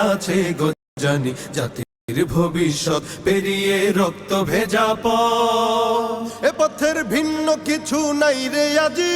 আছে গো জানি জাতির ভবিষ্যৎ পেরিয়ে রক্ত ভেজা পথ। এ পথের ভিন্ন কিছু নাই রে আজি,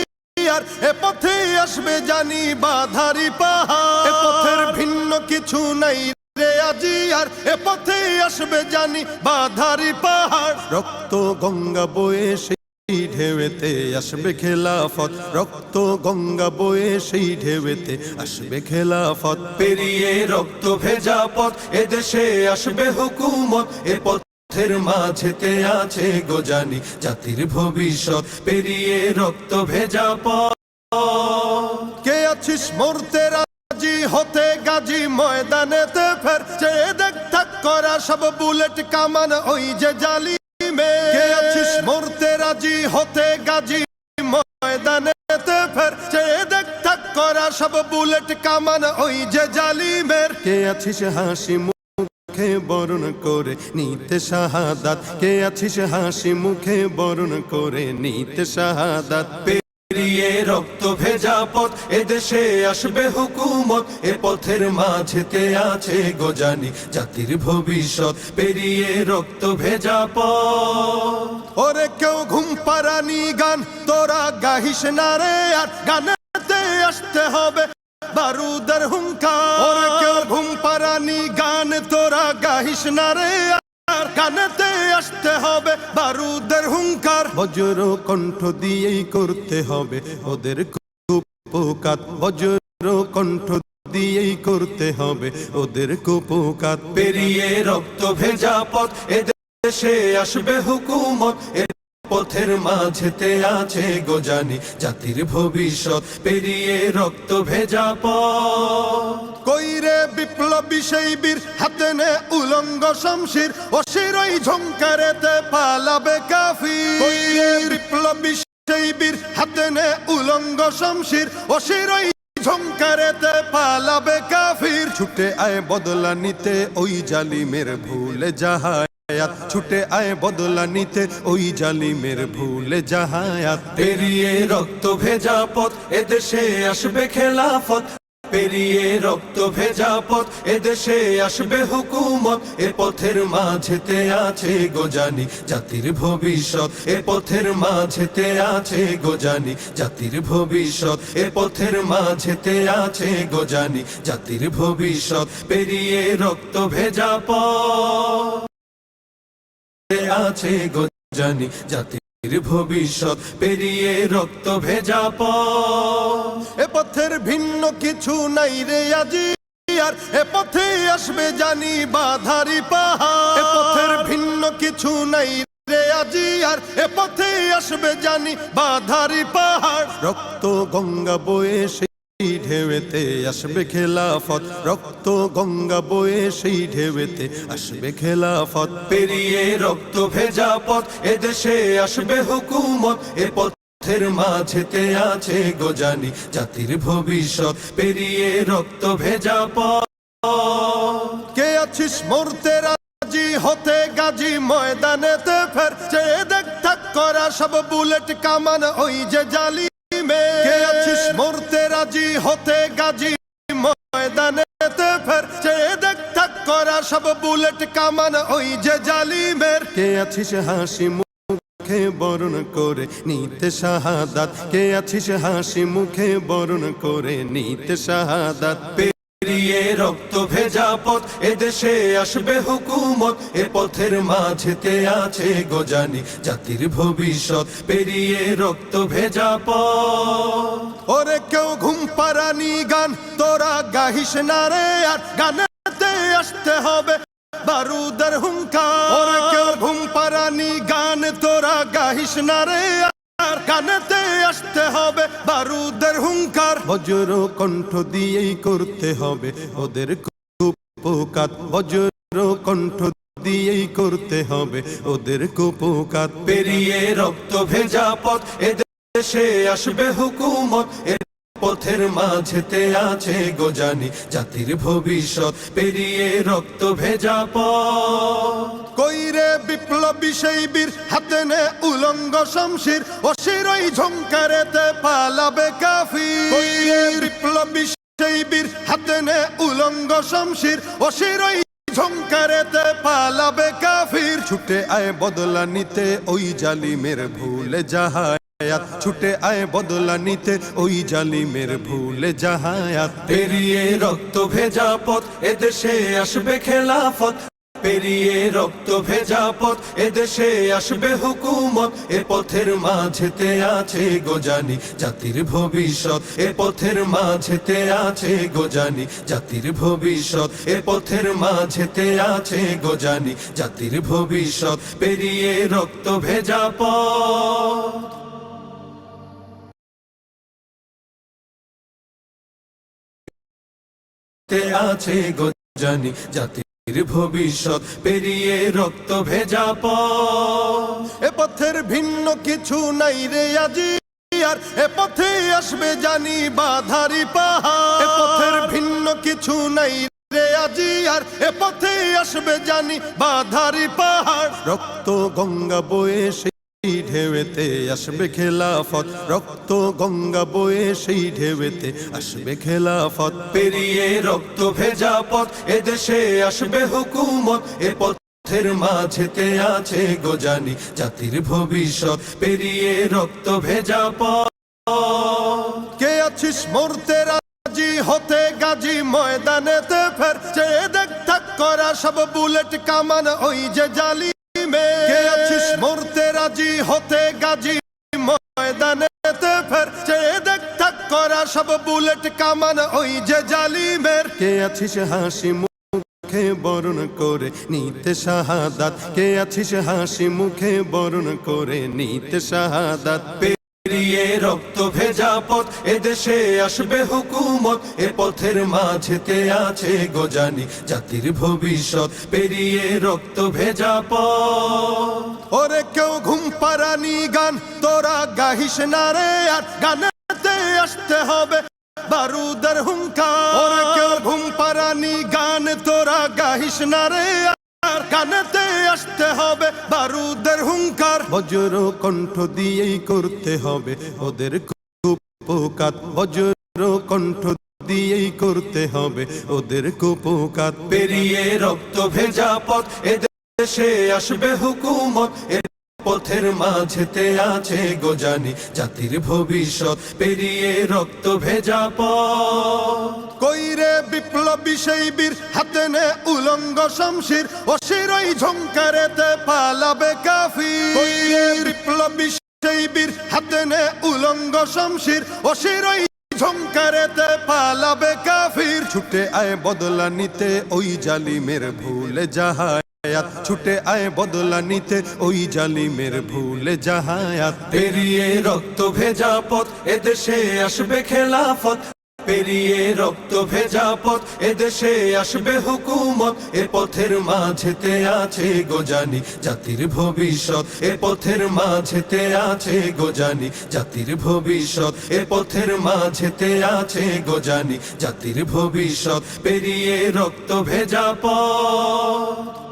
আর এ পথে আসবে জানি বাধারি পাহাড়। এ পথের ভিন্ন কিছু নাই রে আজি, আর এ পথে আসবে জানি বাধারি পাহাড়। রক্ত গঙ্গা বয়ে সেই ঢেউতে আসবে খেলাফত, রক্ত গঙ্গা বয়ে সেই ঢেউতে আসবে খেলাফত। পেরিয়ে রক্ত ভেজা পথ এদেশে আসবে হুকুমত, এ পথের মাঝেতে আছে গো জানি জাতির ভবিষ্যৎ পেরিয়ে রক্ত ভেজা পথ। কে আছিস মরতে রাজি হতে গাজী ময়দানেতে ফের, চেয়ে দেখ থাক করা সব বুলেট কামান ওই যে জালিমে। কে আছিস মরতে রাজি হতে গাজী ময়দানেতে ফের, চেয়ে দেখ থাক করা সব বুলেট কামান ওই যে জালিমের। কে আছিস হাসি মুখে বরণ করে নিতে শাহাদাত, কে আছিস হাসি মুখে বরণ করে নিতে শাহাদাত। পেরিয়ে রক্ত ভেজা পথ এদেশে আসবে হুকুমত, এ পথের মাঝেতে আছে গো জানি জাতির ভবিষ্যৎ পেরিয়ে রক্ত ভেজা পথ। ওরে কেউ ঘুম পাড়ানি গান তোরা গাহিস না রে, আর গানেতে আসতে হবে বারুদের হুঙ্কার। ওরে কেউ ঘুম পাড়ানি গান তোরা গাহিস না রে, আর গানেতে আসতে হবে বারুদের হুঙ্কার। বজ্র কণ্ঠ দিয়েই করতে হবে ওদের কুপকাত, বজ্র কণ্ঠ দিয়েই করতে হবে ওদের কুপকাত। পেরিয়ে রক্ত ভেজা পথ এদেশে আসবে হুকুমত, এ পথের মাঝেতে আছে গো জানি জাতির ভবিষ্যৎ পেরিয়ে রক্ত ভেজা পথ। কইরে বিপ্লবী সেই বীর হাতে নে উলঙ্গ শমশির, অশিরই ঝংকারেতে পালাবে কাফির। কইরে বিপ্লবী সেই বীর হাতে নে উলঙ্গ শমশির, অশিরই ঝংকারেতে পালাবে কাফির। ছুটে আয় বদলা নিতে ওই জালিমের ভুলে যাহায়াত, ছুটে আয় বদলা নিতে ওই জালিমের ভুলে যাহায়াত। পেরিয়ে রক্ত ভেজা পথ এদেশে আসবে খেলাফত, পেরিয়ে রক্ত ভেজা পথ এদেশে আসবে হুকুমত, এ পথের মাঝেতে আছে গো জানি জাতির ভবিষ্যৎ, এ পথের মাঝেতে আছে গো জানি জাতির ভবিষ্যৎ, এ পথের মাঝেতে আছে গো জানি জাতির ভবিষ্যৎ পেরিয়ে রক্ত ভেজা পথ আছে গো জানি জাতির ভবিষ্যৎ পেরিয়ে রক্ত ভেজা পথ। এ পথের ভিন্ন কিছু নাই রে আজি, আর এ পথে আসবে জানি বাধারি পাহাড়। এ পথের ভিন্ন কিছু নাই রে আজি, আর এ পথে আসবে জানি বাধারি পাহাড়। রক্ত গঙ্গা বয়ে সেই ঢেউতে আসবে খেলাফত, রক্ত গঙ্গা বয়ে সেই ঢেউতে আসবে খেলাফত। পেরিয়ে রক্ত ভেজা পথ এদেশে আসবে হুকুমত, এ পথের মাঝেতে আছে গো জানি জাতির ভবিষ্যৎ পেরিয়ে রক্ত ভেজা পথ। কে আছিস মরতে রাজি হতে গাজী ময়দানেতে ফের, চেয়ে দেখ থাক করা সব বুলেট কামান ওই যে জালিমে। কে আছিস মরতে রাজি হতে গাজী ময়দানেতে ফের, চেয়ে দেখ থাক করা সব বুলেট কামান ওই যে জালিমের। কে আছিস হাসি মুখে বরণ করে নিতে শাহাদাত, কে আছিস হাসি মুখে বরণ করে নিতে শাহাদাত। পেরিয়ে রক্ত ভেজা পথ এদেশে আসবে হুকুমত, এ পথের মাঝেতে আছে গো জানি জাতির ভবিষ্যৎ পেরিয়ে রক্ত ভেজা পথ। ওরে কেউ ঘুম পাড়ানি গান তোরা গাহিস না রে, আর গানেতে আসতে হবে বারুদের হুঙ্কার। ওরে কেউ ঘুম পাড়ানি গান তোরা গাহিস না রে, আর গানেতে আসতে হবে বারুদের হুঙ্কার। বজ্র কণ্ঠ দিয়েই করতে হবে ওদের কুপকাত, বজ্র কণ্ঠ দিয়েই করতে হবে ওদের কুপকাত। পেরিয়ে রক্ত ভেজা পথ এদেশে আসবে হুকুমত, এ পথের মাঝেতে আছে গো জানি জাতির ভবিষ্যৎ পেরিয়ে রক্ত ভেজা পথ। কইরে বিপ্লবী সেই বীর হাতে নে উলঙ্গ শমশির, অশিরই ঝংকারেতে পালাবে কাফির। কইরে বিপ্লবী সেই বীর হাতে নে উলঙ্গ শমশির অশিরই ঝংকারেতে পালাবে কাফির ছুটে আয় বদলা নিতে ওই জালিমের ভুলে জাহায়াত ছুটে আয় বদলা নিতে ওই জালিমের ভুলে জাহায়াত পেরিয়ে রক্ত ভেজা পথ এদেশে আসবে খেলাফত পেরিয়ে রক্ত ভেজা পথ এদেশে আসবে হুকুমত এ পথের মাঝেতে আছে গোজানি জাতির ভবিষ্যৎ এ পথের মাঝেতে আছে গোজানি জাতির ভবিষ্যৎ এ পথের মাঝেতে আছে গোজানি জাতির ভবিষ্যৎ পেরিয়ে রক্ত ভেজা পথ আছে গোজানি জাতির ভবিষ্যৎ পেরিয়ে রক্ত ভেজা পথ এ পথের ভিন্ন কিছু নাই রে আজি আর এ পথে আসবে জানি বাধারি পাহাড় এ পথের ভিন্ন কিছু নাই রে আজি আর এ পথে আসবে জানি বাধারি পাহাড় রক্ত গঙ্গা বয়ে সেই ঢেউতে আসবে খেলাফত রক্ত গঙ্গা বয়ে সেই ঢেউতে আসবে খেলাফত পেরিয়ে রক্ত ভেজা পথ এদেশে আসবে হুকুমত এ পথের মাঝেতে আছে গোজানি জাতির ভবিষ্যৎ পেরিয়ে রক্ত ভেজা পথ কে আছিস মরতে রাজি হতে গাজী ময়দানেতে ফের চেয়ে দেখ থাক করা সব বুলেট কামান ওই যে জালিমে কে আছিস মরতে রাজি হতে গাজী ময়দানেতে ফের চেয়ে দেখ থাক করা সব বুলেট কামান ওই যে জালিমের কে আছিস হাসি মুখে বরণ করে নিতে শাহাদাত কে আছিস হাসি মুখে বরণ করে নিতে শাহাদাত পেরিয়ে রক্ত ভেজা পথ এদেশে আসবে হুকুমত এ পথের মাঝেতে আছে গোজানি জাতির ভবিষ্যৎ পেরিয়ে রক্ত ভেজা পথ ওরে কেউ ঘুম পারানি গান তোরা গাহিস না রে আর গানেতে আসতে হবে বারুদের হুঙ্কার ওরে কেউ ঘুম পারানি গান তোরা গাহিস না রে আর গানেতে আসতে হবে বারুদের হুঙ্কার বজ্র কণ্ঠ দিয়েই করতে হবে ওদের কুপোকাত বজ্র কণ্ঠ দিয়েই করতে হবে ওদের কুপোকাত পেরিয়ে রক্ত ভেজা পথ এদেশে আসবে হুকুমত এ পথের মাঝেতে আছে গোজানি জাতির ভবিষ্যৎ পেরিয়ে রক্ত ভেজা পথ কইরে বিপ্লবী সেই বীর হাতে নে উলঙ্গ শমশির অশিরই ঝংকারেতে পালাবে কাফির কইরে বিপ্লবী সেই বীর হাতে নে উলঙ্গ শমশির অশিরই ঝংকারেতে পালাবে কাফির ছুটে আয় বদলা নিতে ওই জালিমের ভুলে জাহায়াত ছুটে আয় বদলা নিতে ওই জালিমের ভুলে জাহায়াত পেরিয়ে রক্ত ভেজা পথ এদেশে আসবে খেলাফত পেরিয়ে রক্ত ভেজা পথ এদেশে আসবে হুকুমত এ পথের মাঝেতে আছে গোজানি জাতির ভবিষ্যৎ এ পথের মাঝেতে আছে গোজানি জাতির ভবিষ্যৎ এ পথের মাঝেতে আছে গোজানি জাতির ভবিষ্যৎ পেরিয়ে রক্ত ভেজা পথ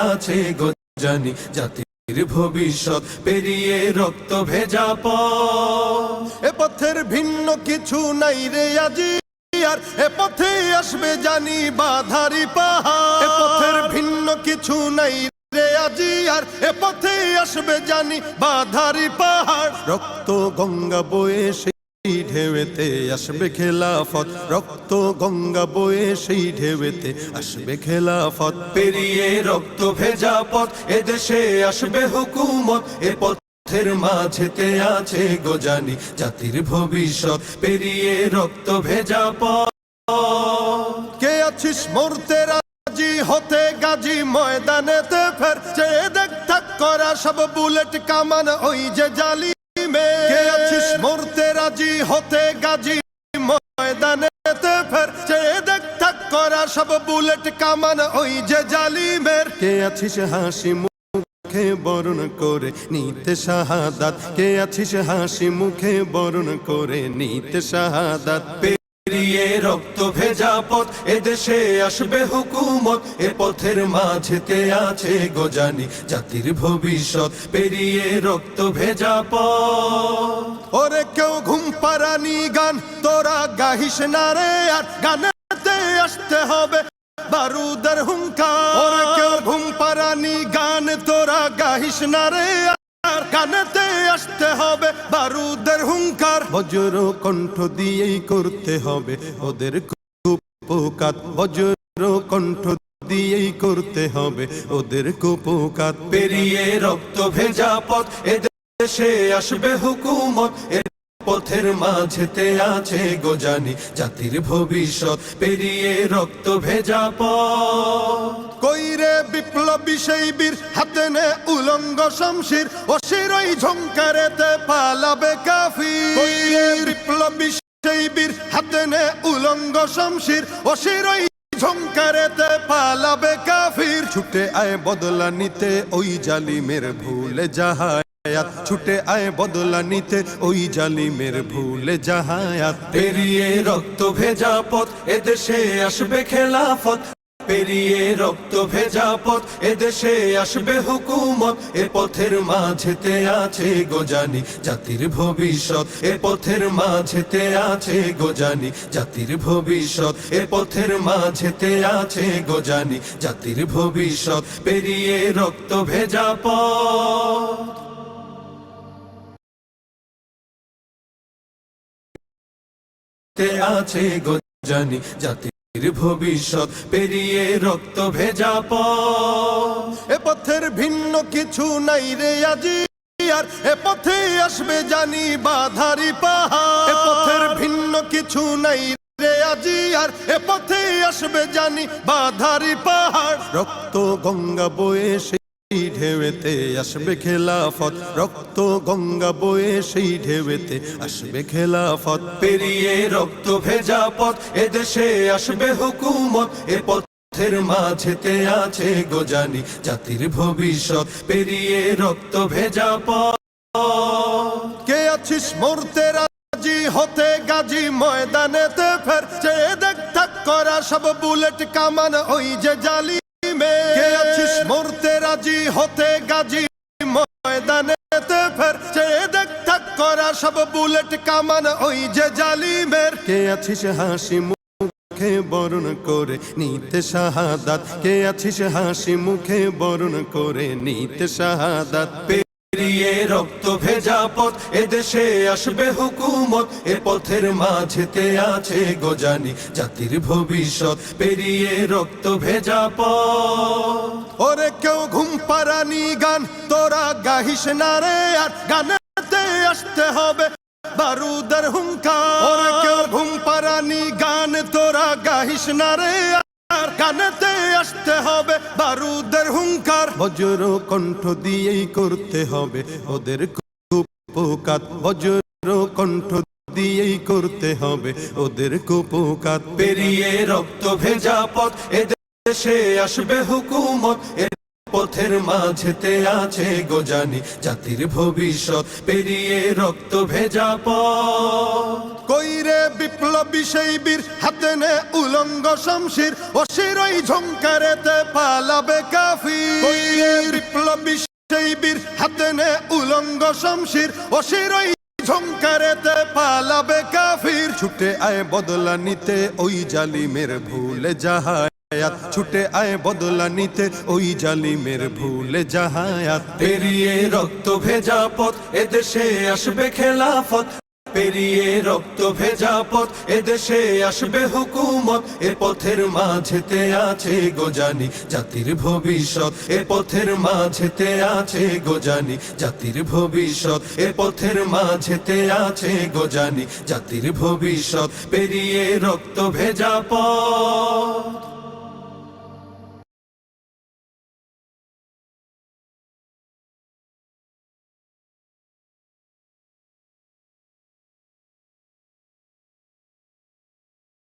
আছে গোজানি জাতির ভবিষ্যৎ পেরিয়ে রক্ত ভেজা পথ এ পথের ভিন্ন কিছু নাই রে আজি আর এ পথে আসবে জানি বাধারি পাহাড় এ পথের ভিন্ন কিছু নাই রে আজি আর এ পথে আসবে জানি বাধারি পাহাড় রক্ত গঙ্গা বয়ে সেই ঢেউতে আসবে খেলাফত রক্ত গঙ্গা বয়ে সেই ঢেউতে আসবে খেলাফত পেরিয়ে রক্ত ভেজা পথ এদেশে আসবে হুকুমত এ পথের মাঝেতে আছে গোজানি জাতির ভবিষ্যৎ পেরিয়ে রক্ত ভেজা পথ কে আছিস মরতে রাজি হতে গাজী ময়দানেতে ফের চেয়ে দেখ থাক করা সব বুলেট কামান ওই যে জালিমে কে আছিস মরতে রাজি হতে গাজী ময়দানেতে ফের চেয়ে দেখ থাক করা সব বুলেট কামান ওই যে জালিমের কে আছিস হাসি মুখে বরণ করে নিতে শাহাদাত কে আছিস হাসি মুখে বরণ করে নিতে শাহাদাত পেরিয়ে পেরিয়ে রক্ত ভেজা পথ এদেশে আসবে হুকুমত এ পথের মাঝেতে আছে গোজানি জাতির ভবিষ্যৎ পেরিয়ে রক্ত ভেজা পথ ওরে কেউ ঘুম পাড়ানি গান তোরা গাহিস না রে আর গানেতে আসতে হবে বারুদের হুঙ্কার ওরে কেউ ঘুম পাড়ানি গান তোরা গাহিস না রে আর গানেতে আসতে হবে বারুদের হুঙ্কার বজ্র কণ্ঠ দিয়েই করতে হবে ওদের কুপোকাত বজ্র কণ্ঠ দিয়েই করতে হবে ওদের কুপোকাত পেরিয়ে রক্ত ভেজা পথ এদেশে আসবে হুকুমত এ পথের মাঝেতে আছে গোজানি জাতির ভবিষ্যৎ পেরিয়ে রক্ত ভেজা পথ কইরে বিপ্লবী সেই বীর হাতে নে উলঙ্গ শমশির অশিরই ঝংকারেতে পালাবে কাফির কইরে বিপ্লবী সেই বীর হাতে নে উলঙ্গ শমশির অশিরই ঝংকারেতে পালাবে কাফির ছুটে আয় বদলা নিতে ওই জালিমের ভুলে জাহায়াত ছুটে আয় বদলা নিতে ওই জালিমের ভুলে জাহায়াত পেরিয়ে রক্ত ভেজা পথ এদেশে আসবে খেলাফত পেরিয়ে রক্ত ভেজা পথ এদেশে আসবে হুকুমত এ পথের মাঝেতে আছে গোজানি জাতির ভবিষ্যৎ এ পথের মাঝেতে আছে গোজানি জাতির ভবিষ্যৎ এ পথের মাঝেতে আছে গোজানি জাতির ভবিষ্যৎ পেরিয়ে রক্ত ভেজা পথ আছে গোজানি জাতির ভবিষ্যৎ পেরিয়ে রক্ত ভেজা পথ এ পথের ভিন্ন কিছু নাই রে আজি আর এ পথে আসবে জানি বাধারি পাহাড় এ পথের ভিন্ন কিছু নাই রে আজি আর এ পথে আসবে জানি বাধারি পাহাড় রক্ত গঙ্গা বয়ে সেই ঢেউতে আসবে খেলাফত রক্ত গঙ্গা বয়ে সেই ঢেউতে আসবে খেলাফত পেরিয়ে রক্ত ভেজা পথ এদেশে আসবে হুকুমত এ পথের মাঝেতে আছে গোজানি জাতির ভবিষ্যৎ পেরিয়ে রক্ত ভেজা পথ কে আছিস মরতে রাজি হতে গাজী ময়দানেতে ফের চেয়ে দেখ থাক করা সব বুলেট কামান ওই যে জালি কে আছিস মরতে রাজি হতে গাজী ময়দানেতে ফের চেয়ে দেখ থাক করা সব বুলেট কামান ওই যে জালিমের কে আছিস হাসি মুখে বরণ করে নিতে শাহাদাত কে আছিস হাসি মুখে বরণ করে নিতে শাহাদাত পেরিয়ে রক্ত ভেজা পথ এদেশে আসবে হুকুমত এ পথের মাঝেতে আছে গোজানি জাতির ভবিষ্যৎ পেরিয়ে রক্ত ভেজা পথ ওরে কেউ ঘুম পাড়ানি গান তোরা গাহিস না রে আর গানেতে আসতে হবে বারুদের হুঙ্কার ওরে কেউ ঘুম পাড়ানি গান তোরা গাহিস না রে আর গানেতে আসতে হবে বারুদের হুঙ্কার বজ্র কণ্ঠ দিয়েই করতে হবে ওদের কুপোকাত বজ্র কণ্ঠ দিয়েই করতে হবে ওদের কুপোকাত পেরিয়ে রক্ত ভেজা পথ এদেশে আসবে হুকুমত এ পথের মাঝেতে আছে গোজানি জাতির ভবিষ্যৎ পেরিয়ে রক্ত ভেজা পথ কইরে বিপ্লবী সেই বীর হাতে নে উলঙ্গ শমশির অশিরই ঝংকারেতে পালাবে কাফির কইরে বিপ্লবী সেই বীর হাতে নে উলঙ্গ শমশির অশিরই ঝংকারেতে পালাবে কাফির ছুটে আয় বদলা নিতে ওই জালিমের ভুলে জাহায়াত ছুটে আয় বদলা নিতে ওই জালিমের ভুলে জাহায়াত পেরিয়ে রক্ত ভেজা পথ এদেশে আসবে খেলাফত পেরিয়ে রক্ত ভেজা পথ এদেশে আসবে হুকুমত এ পথের মাঝেতে আছে গোজানি জাতির ভবিষ্যৎ এ পথের মাঝেতে আছে গোজানি জাতির ভবিষ্যৎ এ পথের মাঝেতে আছে গোজানি জাতির ভবিষ্যৎ পেরিয়ে রক্ত ভেজা পথ